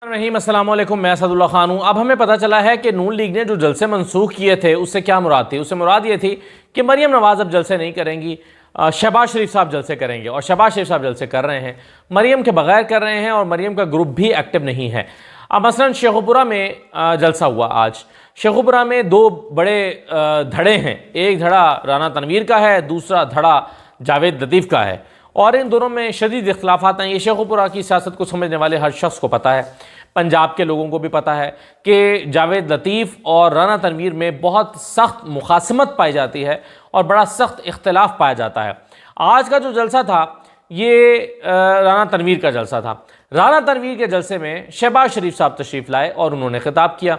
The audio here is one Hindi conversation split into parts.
रहीम अस्सलाम वालेकुम, मैं असदुल्ला खान हूँ। अब हमें पता चला है कि नून लीग ने जो जलसे मनसूख किए थे उससे क्या मुराद थी। उससे मुराद ये थी कि मरीम नवाज़ अब जलसे नहीं करेंगी, शहबाज शरीफ साहब जलसे करेंगे और शहबाज शरीफ साहब जलसे कर रहे हैं, मरीम के बगैर कर रहे हैं और मरीम का ग्रुप भी एक्टिव नहीं है। अब मसलन शेखुपुरा में जलसा हुआ आज। शेखुपुरा में दो बड़े धड़े हैं, एक धड़ा राना तनवीर का है, दूसरा धड़ा जावेद लतीफ़ का है और इन दोनों में शदीद इख्तलाफात हैं। ये शेखुपुरा की सियासत को समझने वाले हर शख्स को पता है, पंजाब के लोगों को भी पता है कि जावेद लतीफ़ और राना तनवीर में बहुत सख्त मुखासमत पाई जाती है और बड़ा सख्त इख्तलाफ पाया जाता है। आज का जो जलसा था ये राना तनवीर का जलसा था। राना तनवीर के जलसे में शहबाज शरीफ साहब तशरीफ़ लाए और उन्होंने खिताब किया।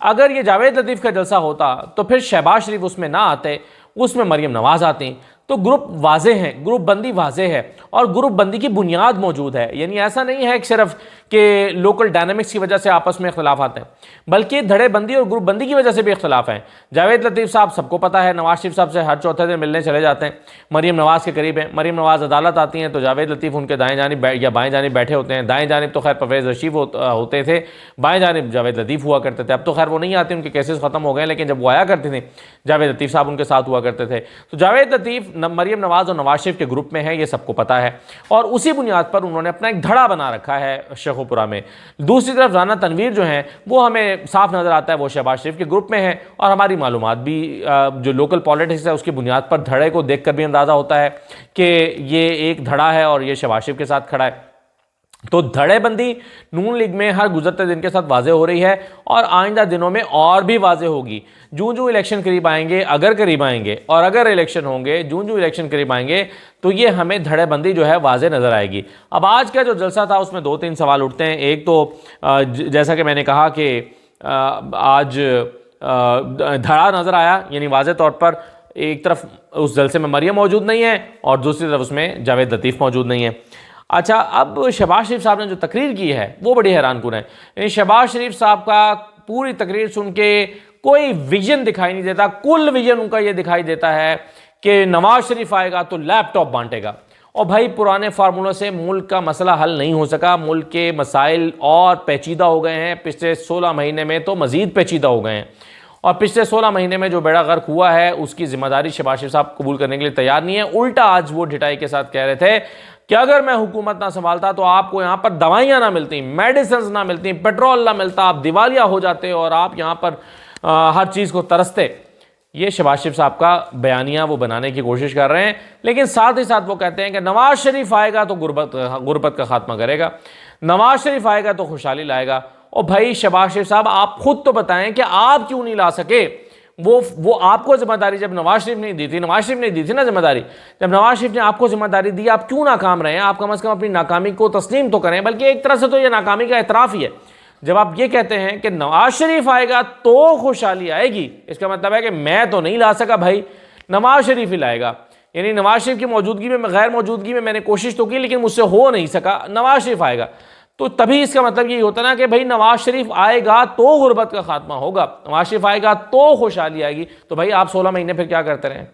अगर ये जावेद लतीफ़ का जलसा होता तो फिर शहबाज शरीफ उसमें ना आते, उसमें मरीम नवाज़ आती, तो ग्रुप वाजे हैं, ग्रुप बंदी वाजे है और ग्रुप बंदी की बुनियाद मौजूद है। यानी ऐसा नहीं है कि सिर्फ कि लोकल डायनामिक्स की वजह से आपस में इख्तलाफात हैं, बल्कि धड़ेबंदी और ग्रुप बंदी की वजह से भी इख्तलाफ हैं। जावेद लतीफ़ साहब सबको पता है नवाज शरीफ साहब से हर चौथे दिन मिलने चले जाते हैं, मरीम नवाज़ के करीब हैं। मरीम नवाज़ अदालत आती हैं तो जावेद लतीफ़ उनके दाएँ जानिब या बाएँ जानिब बैठे होते हैं। दाएँ जानिब तो खैर परवेज़ रशीद होते थे, बाएँ जानिब जावेद लतीफ़ हुआ करते थे। अब तो खैर वो नहीं आते, उनके केसेस ख़त्म हो गए, लेकिन जब वो आया करते थे जावेद लतीफ़ साहब उनके साथ हुआ करते थे। तो जावेद लतीफ़ मरीम नवाज़ और नवाज शरीफ के ग्रुप में है, ये सबको पता है और उसी बुनियाद पर उन्होंने अपना एक धड़ा बना रखा है शेखुपुरा में। दूसरी तरफ राना तनवीर जो हैं वो हमें साफ नज़र आता है वो शहबाज शरीफ के ग्रुप में है और हमारी मालूमात भी जो लोकल पॉलिटिक्स है उसकी बुनियाद पर धड़े को देख कर भी अंदाज़ा होता है कि ये एक धड़ा है और ये शहबाज शरीफ के साथ खड़ा है। तो धड़ेबंदी नून लीग में हर गुजरते दिन के साथ वाजे हो रही है और आइंदा दिनों में और भी वाजे होगी। जूं जूं इलेक्शन करीब आएंगे, अगर करीब आएंगे और अगर इलेक्शन होंगे, जूं जूं इलेक्शन करीब आएंगे तो ये हमें धड़ेबंदी जो है वाजे नज़र आएगी। अब आज का जो जलसा था उसमें दो तीन सवाल उठते हैं। एक तो जैसा कि मैंने कहा कि आज धड़ा नज़र आया, यानी वाजे तौर पर एक तरफ उस जलसे में मरियम मौजूद नहीं है और दूसरी तरफ उसमें जावेद लतीफ़ मौजूद नहीं है। अच्छा, अब शहबाज शरीफ साहब ने जो तकरीर की है वो बड़ी हैरानकुन है। शहबाज शरीफ साहब का पूरी तकरीर सुन के कोई विजन दिखाई नहीं देता। कुल विजन उनका ये दिखाई देता है कि नवाज शरीफ आएगा तो लैपटॉप बांटेगा। और भाई पुराने फार्मूलों से मुल्क का मसला हल नहीं हो सका, मुल्क के मसाइल और पेचीदा हो गए हैं। पिछले 16 महीने में तो मज़ीद पेचीदा हो गए हैं और पिछले 16 महीने में जो बेड़ा गर्क हुआ है उसकी जिम्मेदारी शहबाज शरीफ साहब कबूल करने के लिए तैयार नहीं है। उल्टा आज वो ढिठाई के साथ कह रहे थे कि अगर मैं हुकूमत ना संभालता तो आपको यहाँ पर दवाइयाँ ना मिलती, मेडिसिन ना मिलती, पेट्रोल ना मिलता, आप दिवालिया हो जाते और आप यहाँ पर हर चीज़ को तरसते। ये शहबाज शरीफ साहब का बयानिया वो बनाने की कोशिश कर रहे हैं, लेकिन साथ ही साथ वो कहते हैं कि नवाज शरीफ आएगा तो गुर्बत का खात्मा करेगा, नवाज शरीफ आएगा तो खुशहाली लाएगा। और भाई शहबाज शरीफ साहब आप खुद तो बताएं कि आप क्यों नहीं ला सके। वो आपको जिम्मेदारी जब नवाज शरीफ नहीं दी थी, नवाज शरीफ नहीं दी थी ना जिम्मेदारी, जब नवाज शरीफ ने आपको जिम्मेदारी दी आप क्यों नाकाम रहे हैं? आप कम से कम अपनी नाकामी को तस्लीम तो करें, बल्कि एक तरह से तो ये नाकामी का एतराफ़ ही है। जब आप ये कहते हैं कि नवाज शरीफ आएगा तो खुशहाली आएगी, इसका मतलब है कि मैं तो नहीं ला सका भाई, नवाज शरीफ ही लाएगा। यानी नवाज शरीफ की मौजूदगी में, गैर मौजूदगी में मैंने कोशिश तो की लेकिन मुझसे हो नहीं सका, नवाज शरीफ आएगा। तो तभी इसका मतलब यही होता ना कि भाई नवाज शरीफ आएगा तो गुर्बत का खात्मा होगा, नवाज शरीफ आएगा तो खुशहाली आएगी। तो भाई आप 16 महीने फिर क्या करते रहे?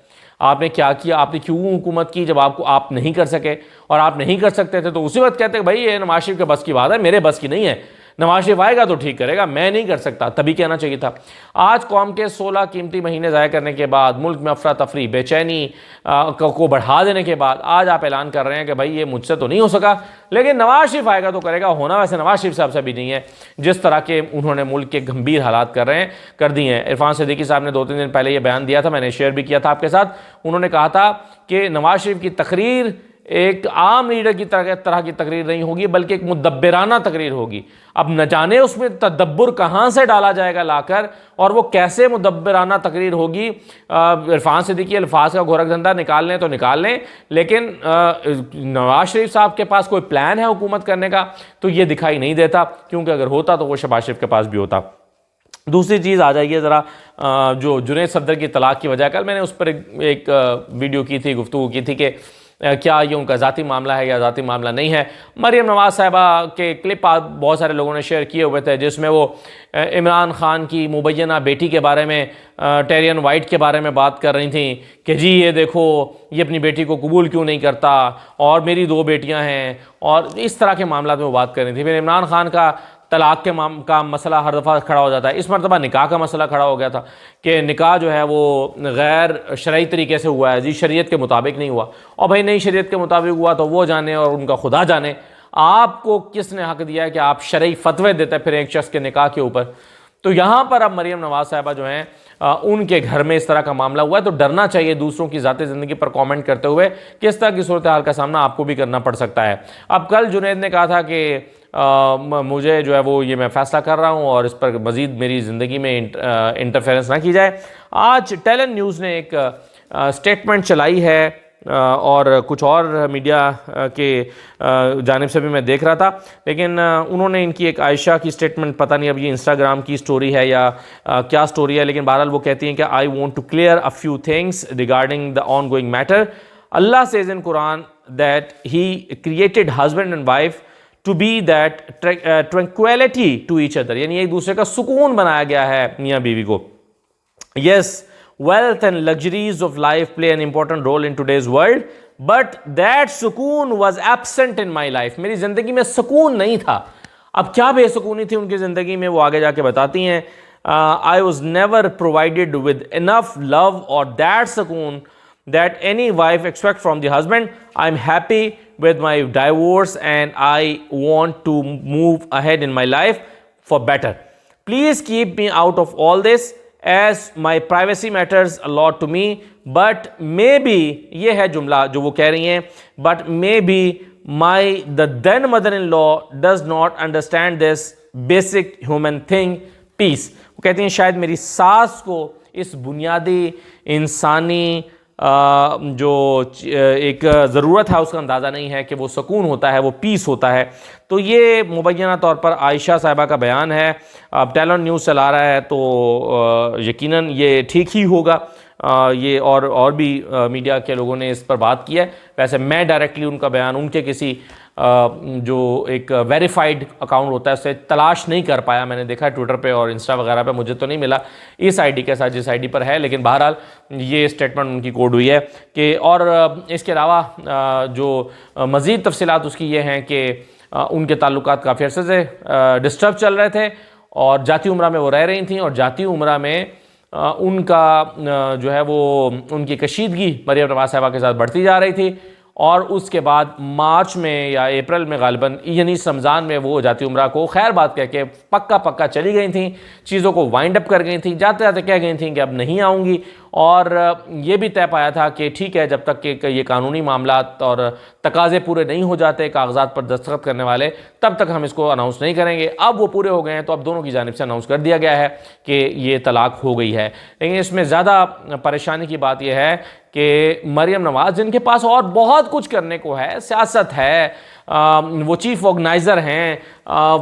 आपने क्या किया? आपने क्यों हुकूमत की जब आपको आप नहीं कर सके? और आप नहीं कर सकते थे तो उसी वक्त कहते भाई ये नवाज शरीफ के बस की बात है, मेरे बस की नहीं है, नवाज शरीफ आएगा तो ठीक करेगा, मैं नहीं कर सकता। तभी कहना चाहिए था। आज कौम के 16 कीमती महीने ज़ाया करने के बाद, मुल्क में अफरा तफरी, बेचैनी को बढ़ा देने के बाद आज आप ऐलान कर रहे हैं कि भाई ये मुझसे तो नहीं हो सका लेकिन नवाज शरीफ आएगा तो करेगा। होना वैसे नवाज शरीफ साहब से भी नहीं है, जिस तरह के उन्होंने मुल्क के गंभीर हालात कर दिए हैं। इरफान सिद्दीकी साहब ने 2-3 दिन पहले ये बयान दिया था, मैंने शेयर भी किया था आपके साथ। उन्होंने कहा था कि नवाज शरीफ की तकरीर एक आम लीडर की तरह की तकरीर नहीं होगी बल्कि एक मुदब्बिराना तकरीर होगी। अब न जाने उसमें तदब्बुर कहाँ से डाला जाएगा लाकर और वो कैसे मुदब्बिराना तकरीर होगी। इरफान सिद्दीकी अल्फाज का गोरख धंधा निकाल लें तो निकाल लें, लेकिन नवाज शरीफ साहब के पास कोई प्लान है हुकूमत करने का तो ये दिखाई नहीं देता, क्योंकि अगर होता तो वो शहबाज शरीफ के पास भी होता। दूसरी चीज़ आ जाइए ज़रा, जो जुनैद सफदर की तलाक की वजह, कल मैंने उस पर एक वीडियो की थी, गुफ्तगू की थी कि क्या ये उनका ज़ाती मामला है या ज़ाती मामला नहीं है। मरीम नवाज़ साहिबा के क्लिप बहुत सारे लोगों ने शेयर किए हुए थे जिसमें वो इमरान खान की मुबैना बेटी के बारे में, टेरियन वाइट के बारे में बात कर रही थी कि जी ये देखो ये अपनी बेटी को कबूल क्यों नहीं करता और मेरी 2 बेटियां हैं, और इस तरह के मामला में वो बात कर रही थी। फिर इमरान खान का तलाक के का मसला हर दफ़ा खड़ा हो जाता है। इस मरतबा निकाह का मसला खड़ा हो गया था कि निकाह जो है वो गैर शरई तरीके से हुआ है जी, शरीयत के मुताबिक नहीं हुआ। और भाई नहीं शरीयत के मुताबिक हुआ तो वो जाने और उनका खुदा जाने, आपको किसने हक दिया है कि आप शरई फतवे देते फिर एक शख्स के निकाह के ऊपर। तो यहाँ पर अब मरियम नवाज साहिबा जो हैं उनके घर में इस तरह का मामला हुआ है, तो डरना चाहिए दूसरों की ज़ाती ज़िंदगी पर कमेंट करते हुए। किस तरह की सूरत हाल का सामना आपको भी करना पड़ सकता है। अब कल जुनैद ने कहा था कि मुझे जो है वो ये मैं फ़ैसला कर रहा हूँ और इस पर मज़ीद मेरी ज़िंदगी में इंटरफेरेंस ना की जाए। आज टेलन न्यूज़ ने एक स्टेटमेंट चलाई है और कुछ और मीडिया के जानिब से भी मैं देख रहा था, लेकिन उन्होंने इनकी एक आयशा की स्टेटमेंट, पता नहीं अब ये इंस्टाग्राम की स्टोरी है या क्या स्टोरी है, लेकिन बहरहाल वो कहती हैं कि I want to clear a few things regarding the ongoing matter. Allah says in Quran that he created husband and wife to be that tranquillity to each other, यानी एक दूसरे का सुकून बनाया गया है मियाँ बीवी को। Yes, wealth and luxuries of life play an important role in today's world, but that sukoon was absent in my life. मेरी ज़िंदगी में सुकून नहीं था। अब क्या बेसुकूनी थी उनकी ज़िंदगी में, वो आगे जाके बताती हैं। I was never provided with enough love or that sukoon that any wife expect from the husband. I'm happy with my divorce and I want to move ahead in my life for better. Please keep me out of all this as my privacy matters a lot to me, but maybe, ये है जुमला जो वो कह रही हैं, but maybe the then mother-in-law does not understand this basic human thing, peace. वो कहती हैं शायद मेरी सास को इस बुनियादी इंसानी जो एक ज़रूरत है उसका अंदाज़ा नहीं है कि वो सुकून होता है, वो पीस होता है। तो ये मुबैना तौर पर आयशा साहिबा का बयान है। अब टेलन न्यूज़ चला रहा है तो यकीनन ये ठीक ही होगा। ये और भी मीडिया के लोगों ने इस पर बात की है। वैसे मैं डायरेक्टली उनका बयान उनके किसी जो एक वेरीफाइड अकाउंट होता है उससे तलाश नहीं कर पाया। मैंने देखा ट्विटर पे और इंस्टा वगैरह पे, मुझे तो नहीं मिला इस आईडी के साथ जिस आईडी पर है, लेकिन बहरहाल ये स्टेटमेंट उनकी कोड हुई है कि और इसके अलावा जो मज़ीद तफसीलात उसकी ये हैं कि उनके ताल्लुकात काफ़ी अर्से से डिस्टर्ब चल रहे थे और जाती उम्रा में वो रह रही थी और जाती उम्रा में उनका जो है वो उनकी कशीदगी मरियम नवाज साहिबा के साथ बढ़ती जा रही थी और उसके बाद मार्च में या अप्रैल में गालिबन यानी रमज़ान में वो जाती उम्रा को खैर बात कह के पक्का चली गई थी, चीज़ों को वाइंड अप कर गई थी, जाते जाते कह गई थी कि अब नहीं आऊँगी। और ये भी तय पाया था कि ठीक है जब तक कि ये कानूनी मामलात और तकाज़े पूरे नहीं हो जाते कागजात पर दस्तखत करने वाले, तब तक हम इसको अनाउंस नहीं करेंगे। अब वो पूरे हो गए हैं तो अब दोनों की जानिब से अनाउंस कर दिया गया है कि ये तलाक हो गई है। लेकिन इसमें ज़्यादा परेशानी की बात यह है कि मरियम नवाज़ जिनके पास और बहुत कुछ करने को है, सियासत है, वो चीफ ऑर्गेनाइज़र हैं,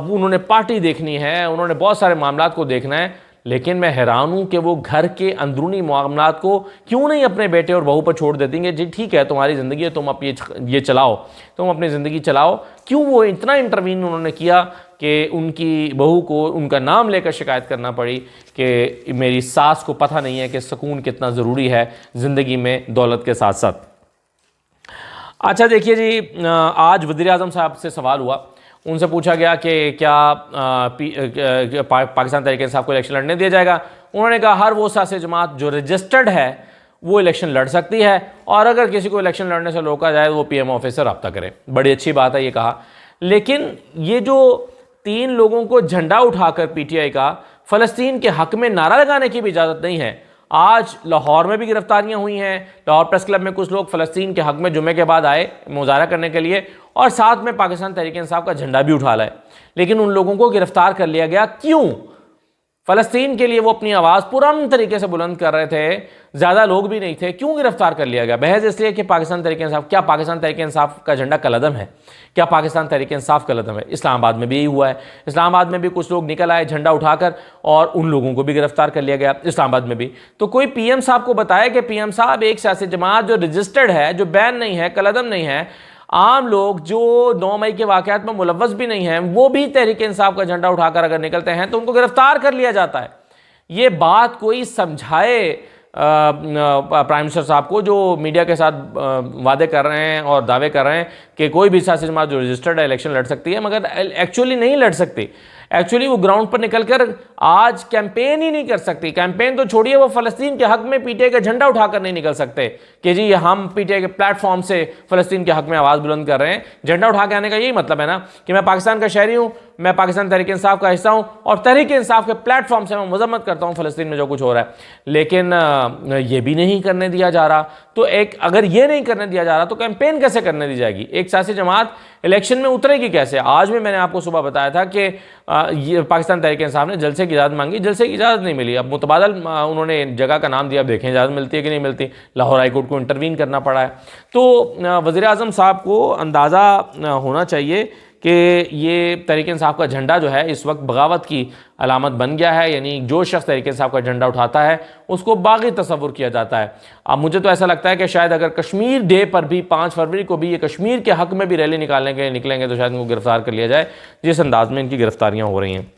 उन्होंने पार्टी देखनी है, उन्होंने बहुत सारे मामलात को देखना है, लेकिन मैं हैरान हूँ कि वो घर के अंदरूनी मामलात को क्यों नहीं अपने बेटे और बहू पर छोड़ देती हैं। जी ठीक है तुम्हारी ज़िंदगी है, तुम अब ये चलाओ, तुम अपनी ज़िंदगी चलाओ। क्यों वो इतना इंटरवीन उन्होंने किया कि उनकी बहू को उनका नाम लेकर शिकायत करना पड़ी कि मेरी सास को पता नहीं है कि सुकून कितना ज़रूरी है ज़िंदगी में दौलत के साथ साथ। अच्छा देखिए जी, आज वज़ीर-ए-आज़म साहब से सवाल हुआ, उनसे पूछा गया कि क्या पाकिस्तान तहरीक-ए-इंसाफ को इलेक्शन लड़ने दिया जाएगा। उन्होंने कहा हर वो सियासी जमात जो रजिस्टर्ड है वो इलेक्शन लड़ सकती है और अगर किसी को इलेक्शन लड़ने से रोका जाए तो वो पीएम ऑफिस से रब्ता करे। बड़ी अच्छी बात है ये कहा, लेकिन ये जो 3 लोगों को झंडा उठाकर पीटीआई का फ़लस्तीन के हक़ में नारा लगाने की भी इजाज़त नहीं है। आज लाहौर में भी गिरफ्तारियां हुई हैं, लाहौर प्रेस क्लब में कुछ लोग फ़लस्तीन के हक़ में जुमे के बाद आए मुज़ाहरा करने के लिए और साथ में पाकिस्तान तहरीक-ए-इंसाफ का झंडा भी उठा लाए, लेकिन उन लोगों को गिरफ्तार कर लिया गया। क्यों? फ़लस्तीन के लिए वो अपनी आवाज़ पुरअमन तरीके से बुलंद कर रहे थे, ज़्यादा लोग भी नहीं थे, क्यों गिरफ्तार कर लिया गया? बहस इसलिए कि पाकिस्तान तहरीक-ए-इंसाफ, क्या पाकिस्तान तहरीक-ए-इंसाफ का झंडा कलअदम है? क्या पाकिस्तान तहरीक-ए-इंसाफ कलअदम है? इस्लामाबाद में भी यही हुआ है। इस्लामाबाद में भी कुछ लोग निकल आए झंडा उठाकर और उन लोगों को भी गिरफ्तार कर लिया गया इस्लामाबाद में भी। तो कोई पीएम साहब को बताया कि पीएम साहब एक सियासी जमात जो रजिस्टर्ड है, जो बैन नहीं है, कलअदम नहीं है, आम लोग जो 9 मई के वाक़यात में मुलव्वस भी नहीं हैं, वो भी तहरीक-ए-इंसाफ का झंडा उठाकर अगर निकलते हैं तो उनको गिरफ्तार कर लिया जाता है। ये बात कोई समझाए प्राइम मिनिस्टर साहब को, जो मीडिया के साथ वादे कर रहे हैं और दावे कर रहे हैं कि कोई भी सियासी जमात जो रजिस्टर्ड है इलेक्शन लड़ सकती है, मगर एक्चुअली नहीं लड़ सकती। एक्चुअली वो ग्राउंड पर निकलकर आज कैंपेन ही नहीं कर सकती। कैंपेन तो छोड़िए, वो फ़लस्तीन के हक में पीटीआई का झंडा उठाकर नहीं निकल सकते कि जी हम पीटीआई के प्लेटफॉर्म से फ़लस्तीन के हक में आवाज़ बुलंद कर रहे हैं। झंडा उठा के आने का यही मतलब है ना कि मैं पाकिस्तान का शहरी हूँ, मैं पाकिस्तान तहरीक इंसाफ का हिस्सा हूँ और तहरीक इंसाफ के प्लेटफॉर्म से मैं मजम्मत करता हूँ फ़लस्तीन में जो कुछ हो रहा है। लेकिन ये भी नहीं करने दिया जा रहा। तो एक अगर ये नहीं करने दिया जा रहा तो कैंपेन कैसे करने दी जाएगी? एक सियासी जमात इलेक्शन में उतरेगी कैसे? आज भी मैंने आपको सुबह बताया था कि ये पाकिस्तान तहरीक इंसाफ ने जलसे की इजाज़त मांगी, जलसे की इजाज़त नहीं मिली। अब मुतबादल उन्होंने जगह का नाम दिया, अब देखें इजाज़त मिलती है कि नहीं मिलती। लाहौर हाई कोर्ट को इंटरवीन करना पड़ा है। तो वज़ीर आज़म साहब को अंदाज़ा होना चाहिए कि ये तहरीक इंसाफ का झंडा जो है इस वक्त बगावत की अलामत बन गया है। यानी जो शख्स तहरीक इंसाफ का झंडा उठाता है उसको बागी तस्वुर किया जाता है। अब मुझे तो ऐसा लगता है कि शायद अगर कश्मीर डे पर भी 5 फरवरी को भी ये कश्मीर के हक में भी रैली निकालने के लिए निकलेंगे तो शायद इनको गिरफ्तार कर लिया जाए, जिस अंदाज में इनकी गिरफ्तारियाँ हो रही हैं।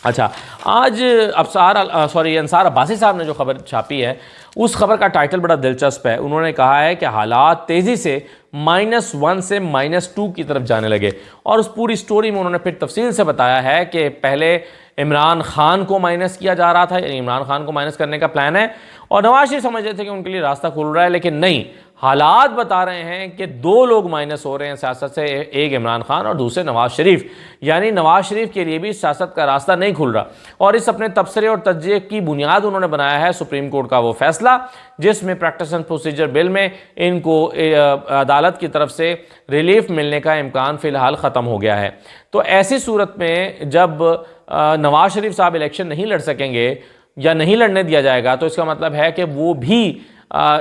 अच्छा, आज अंसार अब्बासी साहब ने जो खबर छापी है उस खबर का टाइटल बड़ा दिलचस्प है। उन्होंने कहा है कि हालात तेज़ी से -1 से -2 की तरफ जाने लगे और उस पूरी स्टोरी में उन्होंने फिर तफसील से बताया है कि पहले इमरान खान को माइनस किया जा रहा था, यानी इमरान खान को माइनस करने का प्लान है और नवाज शरीफ समझ रहे थे कि उनके लिए रास्ता खुल रहा है, लेकिन नहीं, हालात बता रहे हैं कि 2 लोग माइनस हो रहे हैं सियासत से, एक इमरान खान और दूसरे नवाज शरीफ। यानी नवाज शरीफ के लिए भी सियासत का रास्ता नहीं खुल रहा और इस अपने तबसरे और तज्जिए की बुनियाद उन्होंने बनाया है सुप्रीम कोर्ट का वो फैसला जिसमें प्रैक्टिस एंड प्रोसीजर बिल में इनको अदालत की तरफ से रिलीफ मिलने का इम्कान फ़िलहाल ख़त्म हो गया है। तो ऐसी सूरत में जब नवाज शरीफ साहब इलेक्शन नहीं लड़ सकेंगे या नहीं लड़ने दिया जाएगा तो इसका मतलब है कि वो भी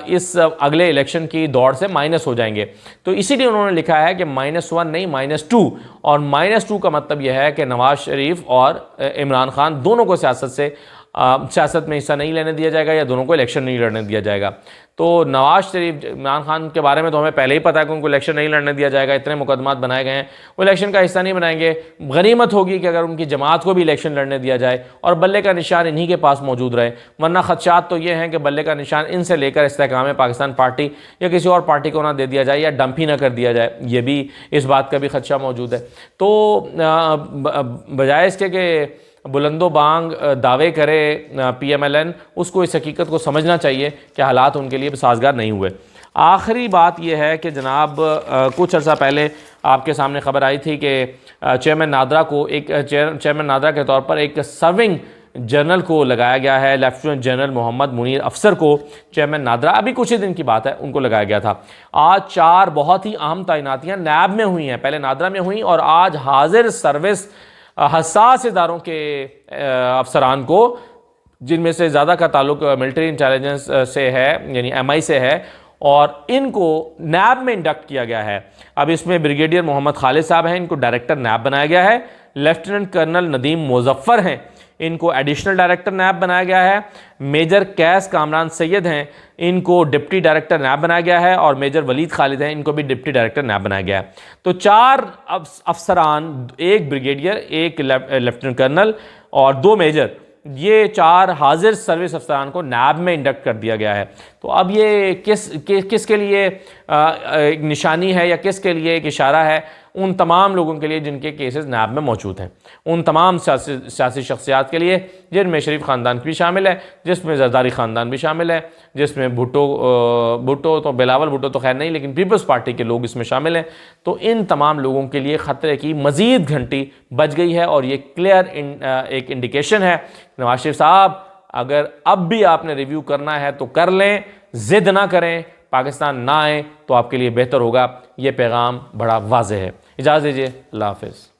इस अगले इलेक्शन की दौड़ से माइनस हो जाएंगे। तो इसीलिए उन्होंने लिखा है कि -1 नहीं -2, और -2 का मतलब यह है कि नवाज शरीफ और इमरान खान दोनों को सियासत में हिस्सा नहीं लेने दिया जाएगा या दोनों को इलेक्शन नहीं लड़ने दिया जाएगा। तो नवाज शरीफ, इमरान खान के बारे में तो हमें पहले ही पता है कि उनको इलेक्शन नहीं लड़ने दिया जाएगा, इतने मुकदमात बनाए गए हैं, वो इलेक्शन का हिस्सा नहीं बनाएंगे। गनीमत होगी कि अगर उनकी जमात को भी इलेक्शन लड़ने दिया जाए और बल्ले का निशान इन्हीं के पास मौजूद रहे, वरना खदशात तो ये हैं कि बल्ले का निशान इनसे लेकर इस्तेहकाम पाकिस्तान पार्टी या किसी और पार्टी को ना दे दिया जाए या डंप ही ना कर दिया जाए, ये भी इस बात का भी खदशा मौजूद है। तो बजाय इसके कि बुलंदो बांग दावे करे PMLN, उसको इस हकीकत को समझना चाहिए कि हालात उनके लिए साजगार नहीं हुए। आखिरी बात यह है कि जनाब कुछ अर्सा पहले आपके सामने खबर आई थी कि चेयरमैन नादरा को चेयरमैन नादरा के तौर पर एक सर्विंग जनरल को लगाया गया है। लेफ्टिनेंट जनरल मोहम्मद मुनीर अफसर को चेयरमैन नादरा, अभी कुछ ही दिन की बात है, उनको लगाया गया था। आज 4 बहुत ही अहम तैनातियाँ नैब में हुई हैं, पहले नादरा में हुई और आज हाजिर सर्विस हसास इदारों के अफसरान को, जिनमें से ज़्यादा का ताल्लुक मिलिट्री इंटेलिजेंस से है यानी MI से है, और इनको नैब में इंडक्ट किया गया है। अब इसमें ब्रिगेडियर मोहम्मद खालिद साहब हैं, इनको डायरेक्टर नैब बनाया गया है। लेफ्टिनेंट कर्नल नदीम मुजफ्फर हैं, इनको एडिशनल डायरेक्टर नैब बनाया गया है। मेजर कैस कामरान सैयद हैं, इनको डिप्टी डायरेक्टर नैब बनाया गया है, और मेजर वलीद खालिद हैं, इनको भी डिप्टी डायरेक्टर नैब बनाया गया है। तो 4 अफसरान, एक ब्रिगेडियर, एक लेफ्टिनेंट कर्नल और 2 मेजर, ये 4 हाजिर सर्विस अफसरान को नैब में इंडक्ट कर दिया गया है। तो अब ये किसके लिए एक निशानी है या किसके लिए एक इशारा है? उन तमाम लोगों के लिए जिनके केसेस नैब में मौजूद हैं, उन तमाम सियासी शख्सियात के लिए जिनमें शरीफ ख़ानदान भी शामिल है, जिसमें जरदारी ख़ानदान भी शामिल है, जिसमें भुट्टो तो बिलावल भुट्टो तो खैर नहीं, लेकिन पीपल्स पार्टी के लोग इसमें शामिल हैं। तो इन तमाम लोगों के लिए ख़तरे की मज़ीद घंटी बज गई है और ये क्लियर एक इंडिकेशन है। नवाज शरीफ साहब, अगर अब भी आपने रिव्यू करना है तो कर लें, ज़िद ना करें, पाकिस्तान ना आए तो आपके लिए बेहतर होगा। ये पैगाम बड़ा वाज़ेह है। इजाज़त दीजिए, अल्लाह हाफ़िज़।